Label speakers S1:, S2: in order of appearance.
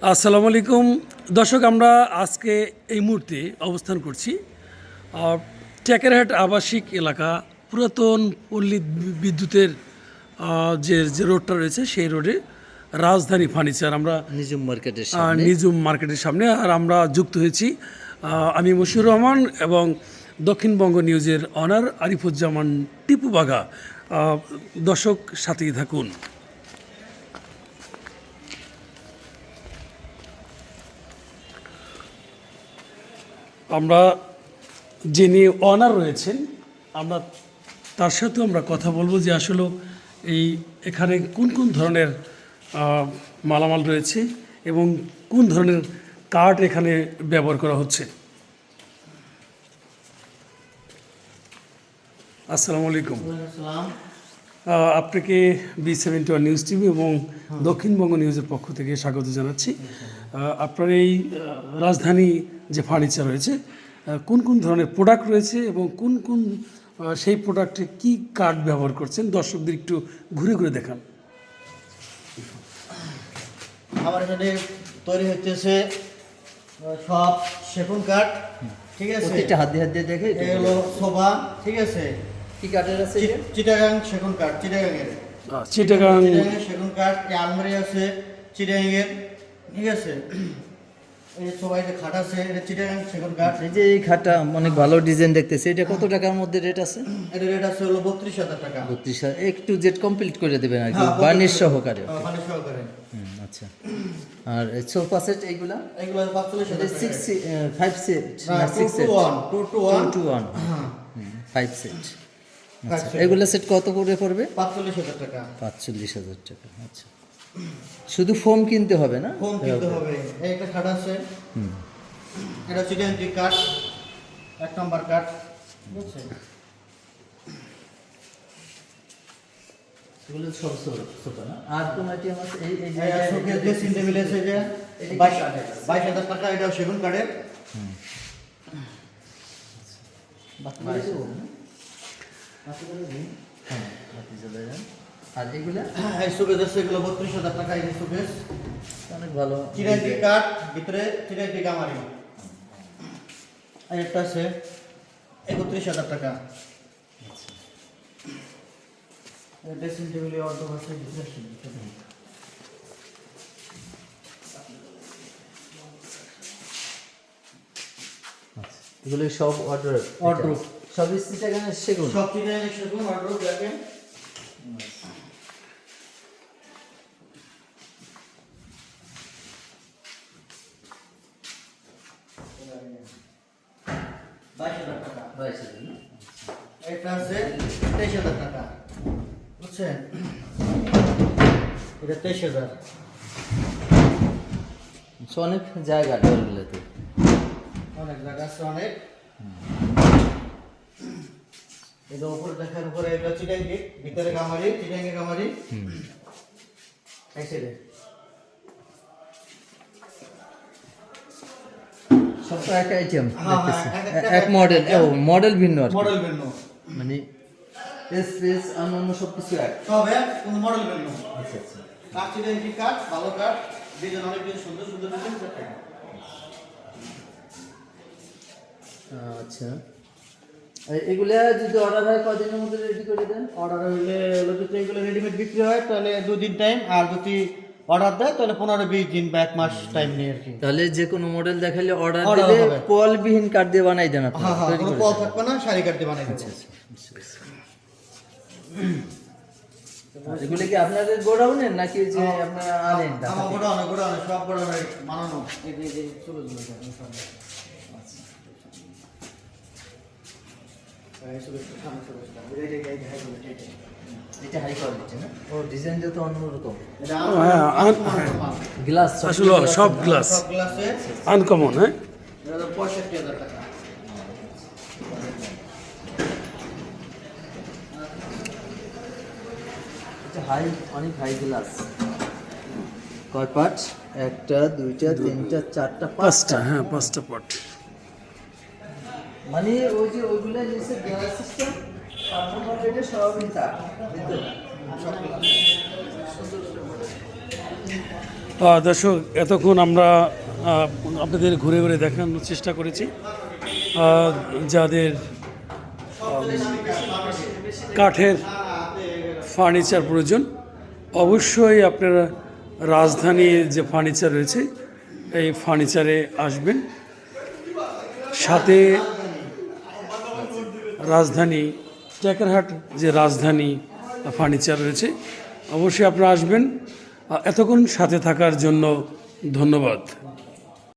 S1: আসসালামু আলাইকুম দর্শক, আমরা আজকে এই মুহূর্তে অবস্থান করছি টেকেরহাট আবাসিক এলাকা, পুরাতন পল্লী বিদ্যুতের যে যে রোডটা রয়েছে সেই রোডে রাজধানী ফার্নিচার। আমরা
S2: নিজুম মার্কেটের সামনে।
S1: নিজুম মার্কেটের সামনে, আর আমরা যুক্ত হয়েছি আমি মশিউর রহমান এবং দক্ষিণবঙ্গ নিউজের অনার আরিফুজ্জামান টিপু বাঘা। দর্শক সাথেই থাকুন। আমরা যিনি অনার রয়েছেন, আমরা তার সাথেও আমরা কথা বলবো যে আসলে এখানে কোন কোন ধরনের মালামাল রয়েছে এবং কোন ধরনের কাঠ এখানে ব্যবহার করা হচ্ছে। আসসালামু আলাইকুম। আপনাকে B71 নিউজ টিভি এবং দক্ষিণবঙ্গ নিউজের পক্ষ থেকে স্বাগত জানাচ্ছি। আপনার এই রাজধানী যে ফার্নিচার রয়েছে, কোন কোন ধরনের প্রোডাক্ট রয়েছে এবং কোন কোন সেই প্রোডাক্টে কি কাঠ ব্যবহার করছেন, দর্শকদের একটু ঘুরে ঘুরে দেখান।
S3: আমার এখানে তৈরি হচ্ছে সব সেগুন কাঠ, ঠিক আছে।
S2: প্রত্যেকটা হাত দিয়ে দেখে
S3: এগুলো সোফা, ঠিক আছে।
S2: কি কাঠের আছে?
S3: চিটাগাং সেগুন কাঠ, চিটাগাংয়ের
S1: চিটাগাং
S3: সেগুন কাঠ। এই আলমারি আছে চিটাগাংয়ের, ঠিক আছে। এই সবাই যে খাট আছে এটা চিটাগাং সেগুন কাঠ।
S2: এই যে এই খাটটা অনেক ভালো ডিজাইন দেখতেছে, এটা কত টাকার মধ্যে রেট আছে?
S3: এটা রেট আছে হলো 32,000 টাকা।
S2: 32,000 একটু জেট কমপ্লিট করে দেবেন আর কি, বার্নিশ সহকারে।
S3: বার্নিশ সহকারে।
S2: আচ্ছা। আর সোফা সেট এইগুলা
S3: এগুলো 45,000 টাকা।
S2: 5 সেট না 6 সেট? 2 to 1 5 set. আচ্ছা, এগুলা সেট কত করে পড়বে?
S3: 45,000 টাকা।
S2: 45,000 টাকা। আচ্ছা, শুধু ফোম কিনতে হবে না?
S3: ফোম কিনতে হবে। এই একটা খাট আছে, এটা চিটাগাং কাঠ, 1 নম্বর কাঠ, বুঝছেন।
S2: এগুলো সব সোফা না? আর কোন আইটেম আছে? এই
S3: এই শোকেস ড্রেসিং টেবিল আছে যে 22,000 টাকা, এটাও সেগুন কাঠের।
S2: আর এগুলা
S3: এই শোকেস আছে, এগুলো 32,000 টাকা। এই শোকেস
S2: অনেক ভালো
S3: চিটাগাং কাঠ, ভিতরে চিটাগাং গামারি। আর একটা আছে 31,000 টাকা। ড্রেসিং টেবিলে অর্ডার আছে
S2: এগুলো সব অর্ডার সব চিটাগাংয়ের সেগুন,
S3: সব চিটাগাং সেগুন অর্ডার দেখেন। এটা আছে 23,000 টাকা, বুঝছেন। এটা 23,000।
S2: অনেক জায়গা ডোরগুলোতে,
S3: অনেক জায়গা আছে, অনেক। এটা উপরে দেখার উপরে এটা চিটাঙ্গি, ভিতরে গামারি, চিটাঙ্গি গামারি। এই সাইডে
S2: সব তো এক আইটেম
S3: হ্যাঁ,
S2: দেখতেছি,
S3: এক
S2: এক মডেল। ও মডেল ভিন্ন আর কি।
S3: মডেল ভিন্ন,
S2: মানে স্পেস অন্য সব কিছু এক।
S3: সব এক, কিন্তু মডেল ভিন্ন।
S2: আচ্ছা আচ্ছা।
S3: কাঠ চিটাঙ্গি কাঠ, ভালো কাঠ, ডিজাইন অনেক ডিজাইন, সুন্দর সুন্দর ডিজাইন।
S2: আচ্ছা, এগুলা যদি অর্ডার হয় কদিনের মধ্যে রেডি করে দেন?
S3: অর্ডার হইলে যদি এগুলো রেডিমেড বিক্রি হয় তাহলে 2 দিন টাইম, আর যদি অর্ডার দেয় তাহলে 15-20 দিন বা 1 মাস টাইম নিয়ে আর কি।
S2: তাহলে যে কোনো মডেল দেখাইলে অর্ডার
S3: Order
S2: দিলে
S3: হবে।
S2: পলবিহীন কাঠ দিয়ে বানাই দেন আপনি?
S3: হ্যাঁ হ্যাঁ,
S2: তৈরি
S3: কোনো
S2: করে
S3: কল
S2: দেন?
S3: থাকবে না, শাড়ি কাটতে বানাই দেবো।
S2: আর এগুলো কি আপনাদের গোডাউনের নাকি যে আপনারা আনেন?
S3: আমার গোডাউনে সব গোডাউনে বানানো। এই যে চলে চলে
S2: এটা হাই কোয়ালিটি না? ও ডিজাইনটা তো অন্যরকম।
S3: এটা
S2: গ্লাস
S1: আসলে সব গ্লাস
S3: সব গ্লাসে
S1: আনকমন। হ্যাঁ,
S3: এটা 65,000 টাকা।
S2: এটা হাই, অনেক হাই গ্লাস। কয় পার্ট? 1টা 2টা 3টা 4টা
S1: 5টা। হ্যাঁ, 5টা পার্ট।
S2: মানে ওই যে ওইগুলা নিচে গ্লাস সিস্টেম, পার্থক্য এটা সবই তা ভিতরে।
S3: সব গ্লাস।
S1: দর্শক, এতক্ষণ আমরা আপনাদের ঘুরে ঘুরে দেখানোর চেষ্টা করেছি যাদের কাঠের ফার্নিচার প্রয়োজন, অবশ্যই আপনারা রাজধানীর যে ফার্নিচার রয়েছে এই ফার্নিচারে আসবেন। সাথে রাজধানী টেকারহাট যে রাজধানী ফার্নিচার রয়েছে, অবশ্যই আপনারা আসবেন। এতক্ষণ সাথে থাকার জন্য ধন্যবাদ।